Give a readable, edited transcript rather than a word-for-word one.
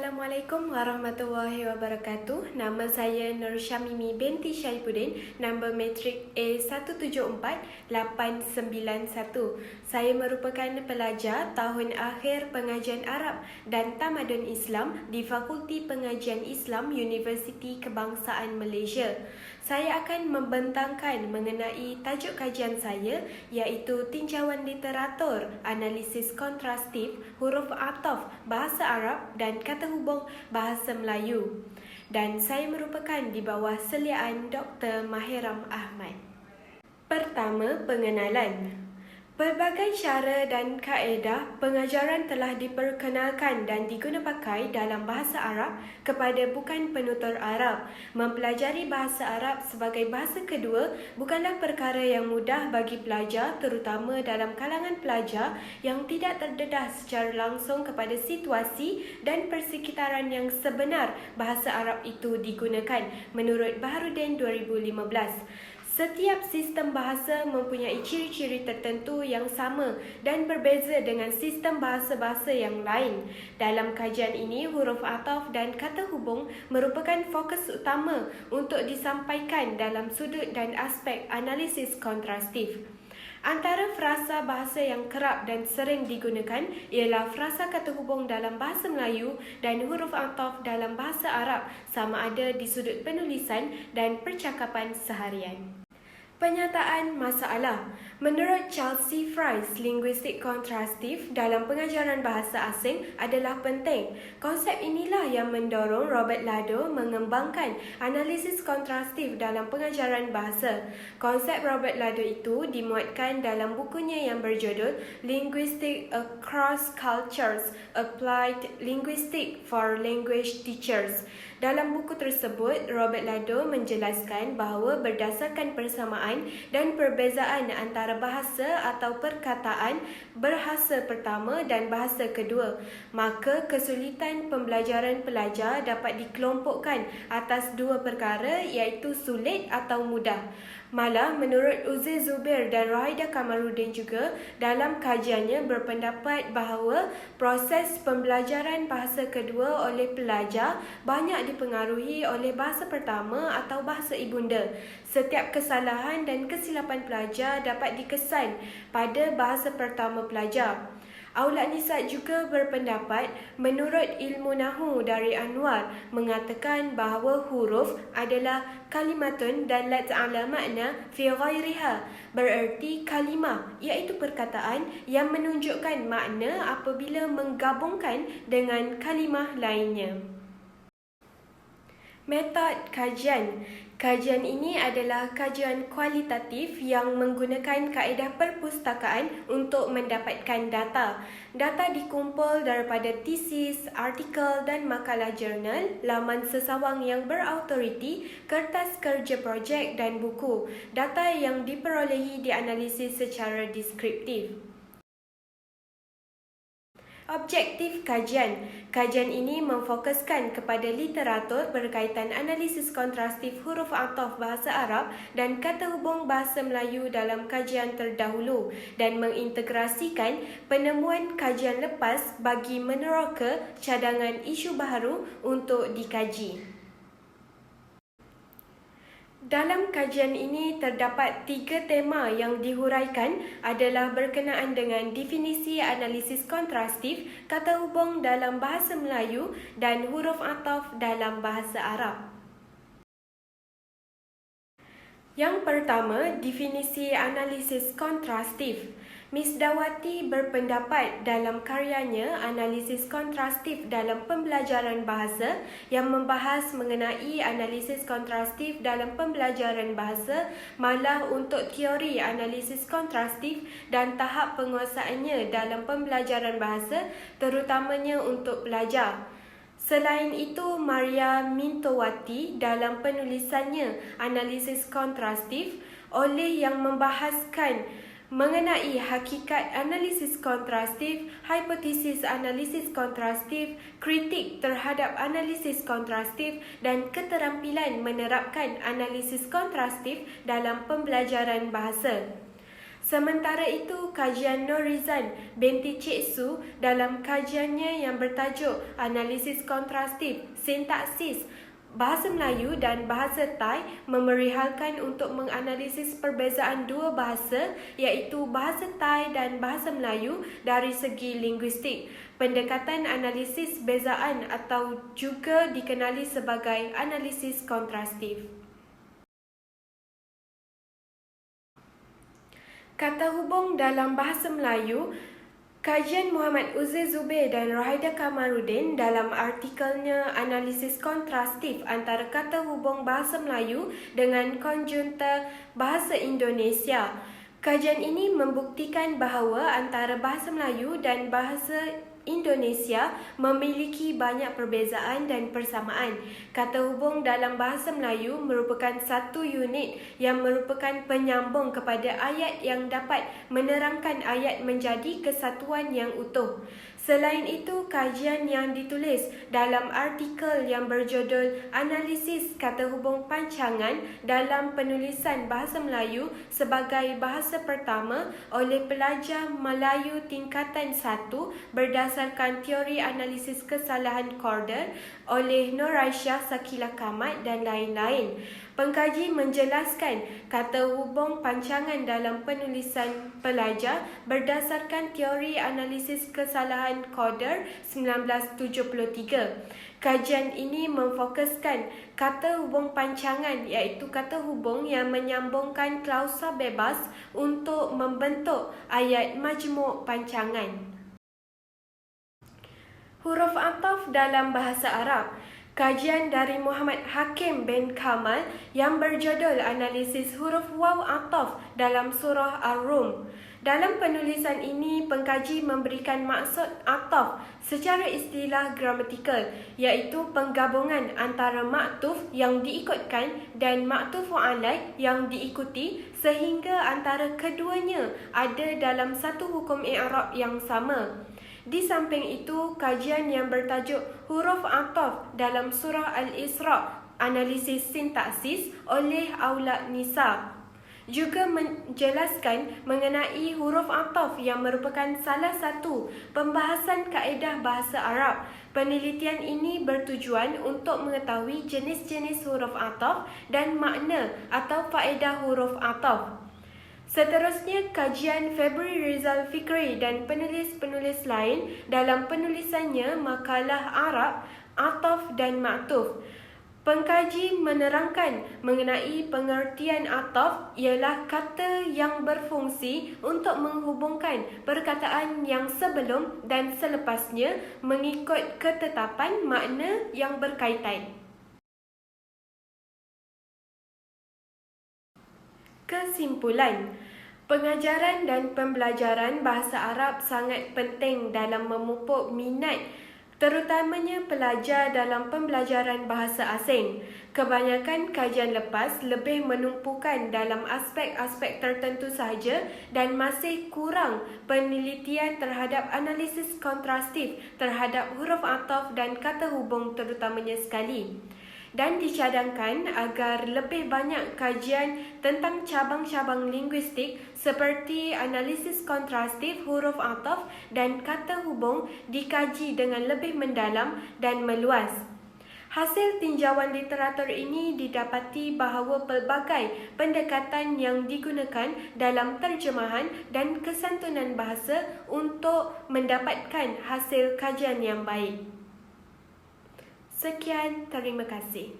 Assalamualaikum warahmatullahi wabarakatuh. Nama saya Nur Syamimi binti Syaifuddin, nombor matrik A174-891. Saya merupakan pelajar tahun akhir pengajian Arab dan Tamadun Islam di Fakulti Pengajian Islam Universiti Kebangsaan Malaysia. Saya akan membentangkan mengenai tajuk kajian saya iaitu tinjauan literatur, analisis kontrastif, huruf ataf, bahasa Arab dan kata hubung bahasa Melayu. Dan saya merupakan di bawah seliaan Dr. Mahiram Ahmad. Pertama, pengenalan. Pelbagai cara dan kaedah pengajaran telah diperkenalkan dan digunapakai dalam bahasa Arab kepada bukan penutur Arab. Mempelajari bahasa Arab sebagai bahasa kedua bukanlah perkara yang mudah bagi pelajar, terutama dalam kalangan pelajar yang tidak terdedah secara langsung kepada situasi dan persekitaran yang sebenar bahasa Arab itu digunakan, menurut Baharudin 2015. Setiap sistem bahasa mempunyai ciri-ciri tertentu yang sama dan berbeza dengan sistem bahasa-bahasa yang lain. Dalam kajian ini, huruf ataf dan kata hubung merupakan fokus utama untuk disampaikan dalam sudut dan aspek analisis kontrastif. Antara frasa bahasa yang kerap dan sering digunakan ialah frasa kata hubung dalam bahasa Melayu dan huruf ataf dalam bahasa Arab, sama ada di sudut penulisan dan percakapan seharian. Penyataan masalah. Menurut Chelsea Fries, linguistik kontrastif dalam pengajaran bahasa asing adalah penting. Konsep inilah yang mendorong Robert Lado mengembangkan analisis kontrastif dalam pengajaran bahasa. Konsep Robert Lado itu dimuatkan dalam bukunya yang berjudul Linguistics Across Cultures, Applied Linguistics for Language Teachers. Dalam buku tersebut, Robert Lado menjelaskan bahawa berdasarkan persamaan dan perbezaan antara bahasa atau perkataan bahasa pertama dan bahasa kedua, maka kesulitan pembelajaran pelajar dapat dikelompokkan atas dua perkara iaitu sulit atau mudah. Malah, menurut Uzair Zubir dan Rohaida Kamaruddin juga, dalam kajiannya berpendapat bahawa proses pembelajaran bahasa kedua oleh pelajar banyak dipengaruhi oleh bahasa pertama atau bahasa ibunda. Setiap kesalahan dan kesilapan pelajar dapat dikesan pada bahasa pertama pelajar. Aulad Nisa juga berpendapat, menurut ilmu Nahu dari Anwar, mengatakan bahawa huruf adalah kalimatun dalat ala makna fi ghairiha, bererti kalimah, iaitu perkataan yang menunjukkan makna apabila menggabungkan dengan kalimah lainnya. Metod kajian. Kajian ini adalah kajian kualitatif yang menggunakan kaedah perpustakaan untuk mendapatkan data. Data dikumpul daripada tesis, artikel dan makalah jurnal, laman sesawang yang berautoriti, kertas kerja projek dan buku. Data yang diperolehi dianalisis secara deskriptif. Objektif kajian. Kajian ini memfokuskan kepada literatur berkaitan analisis kontrastif huruf ataf bahasa Arab dan kata hubung bahasa Melayu dalam kajian terdahulu dan mengintegrasikan penemuan kajian lepas bagi meneroka cadangan isu baharu untuk dikaji. Dalam kajian ini terdapat 3 tema yang dihuraikan adalah berkenaan dengan definisi analisis kontrastif, kata hubung dalam bahasa Melayu dan huruf ataf dalam bahasa Arab. Yang pertama, definisi analisis kontrastif. Miss Dawati berpendapat dalam karyanya Analisis Kontrastif dalam Pembelajaran Bahasa yang membahas mengenai analisis kontrastif dalam pembelajaran bahasa, malah untuk teori analisis kontrastif dan tahap penguasaannya dalam pembelajaran bahasa, terutamanya untuk pelajar. Selain itu, Maria Mintowati dalam penulisannya Analisis Kontrastif oleh yang membahaskan mengenai hakikat analisis kontrastif, hipotesis analisis kontrastif, kritik terhadap analisis kontrastif dan keterampilan menerapkan analisis kontrastif dalam pembelajaran bahasa. Sementara itu, kajian Norizan binti Cik Su dalam kajiannya yang bertajuk Analisis Kontrastif, Sintaksis Bahasa Melayu dan Bahasa Thai memerihalkan untuk menganalisis perbezaan dua bahasa iaitu Bahasa Thai dan Bahasa Melayu dari segi linguistik. Pendekatan analisis bezaan atau juga dikenali sebagai analisis kontrastif. Kata hubung dalam Bahasa Melayu. Kajian Muhammad Uzair Zubir dan Rohaida Kamarudin dalam artikelnya Analisis Kontrastif antara Kata Hubung Bahasa Melayu dengan Konjunta Bahasa Indonesia. Kajian ini membuktikan bahawa antara Bahasa Melayu dan Bahasa Indonesia memiliki banyak perbezaan dan persamaan. Kata hubung dalam Bahasa Melayu merupakan satu unit yang merupakan penyambung kepada ayat yang dapat menerangkan ayat menjadi kesatuan yang utuh. Selain itu, kajian yang ditulis dalam artikel yang berjudul Analisis Kata Hubung Pancangan dalam Penulisan Bahasa Melayu sebagai Bahasa Pertama oleh pelajar Melayu Tingkatan 1 berdasarkan teori analisis kesalahan Corder oleh Nur Aisyah Sakila Kamat dan lain-lain. Pengkaji menjelaskan kata hubung pancangan dalam penulisan pelajar berdasarkan teori analisis kesalahan Corder 1973. Kajian ini memfokuskan kata hubung pancangan iaitu kata hubung yang menyambungkan klausa bebas untuk membentuk ayat majmuk pancangan. Huruf ataf dalam bahasa Arab. Kajian dari Muhammad Hakim bin Kamal yang berjudul Analisis Huruf Waw Ataf dalam Surah Ar-Rum. Dalam penulisan ini, pengkaji memberikan maksud ataf secara istilah gramatikal, iaitu penggabungan antara maktuf yang diikutkan dan maktuf alaih yang diikuti sehingga antara keduanya ada dalam satu hukum i'rab yang sama. Di samping itu, kajian yang bertajuk Huruf Ataf dalam Surah Al-Isra' Analisis Sintaksis oleh Aulad Nisa juga menjelaskan mengenai huruf ataf yang merupakan salah satu pembahasan kaedah bahasa Arab. Penelitian ini bertujuan untuk mengetahui jenis-jenis huruf ataf dan makna atau faedah huruf ataf. Seterusnya, kajian Febri Rizal Fikri dan penulis-penulis lain dalam penulisannya Makalah Arab, Ataf dan Maktuf. Pengkaji menerangkan mengenai pengertian ataf ialah kata yang berfungsi untuk menghubungkan perkataan yang sebelum dan selepasnya mengikut ketetapan makna yang berkaitan. Kesimpulan, pengajaran dan pembelajaran bahasa Arab sangat penting dalam memupuk minat terutamanya pelajar dalam pembelajaran bahasa asing. Kebanyakan kajian lepas lebih menumpukan dalam aspek-aspek tertentu sahaja dan masih kurang penelitian terhadap analisis kontrastif terhadap huruf ataf dan kata hubung terutamanya sekali. Dan dicadangkan agar lebih banyak kajian tentang cabang-cabang linguistik seperti analisis kontrastif huruf ataf dan kata hubung dikaji dengan lebih mendalam dan meluas. Hasil tinjauan literatur ini didapati bahawa pelbagai pendekatan yang digunakan dalam terjemahan dan kesantunan bahasa untuk mendapatkan hasil kajian yang baik. Sekian, terima kasih.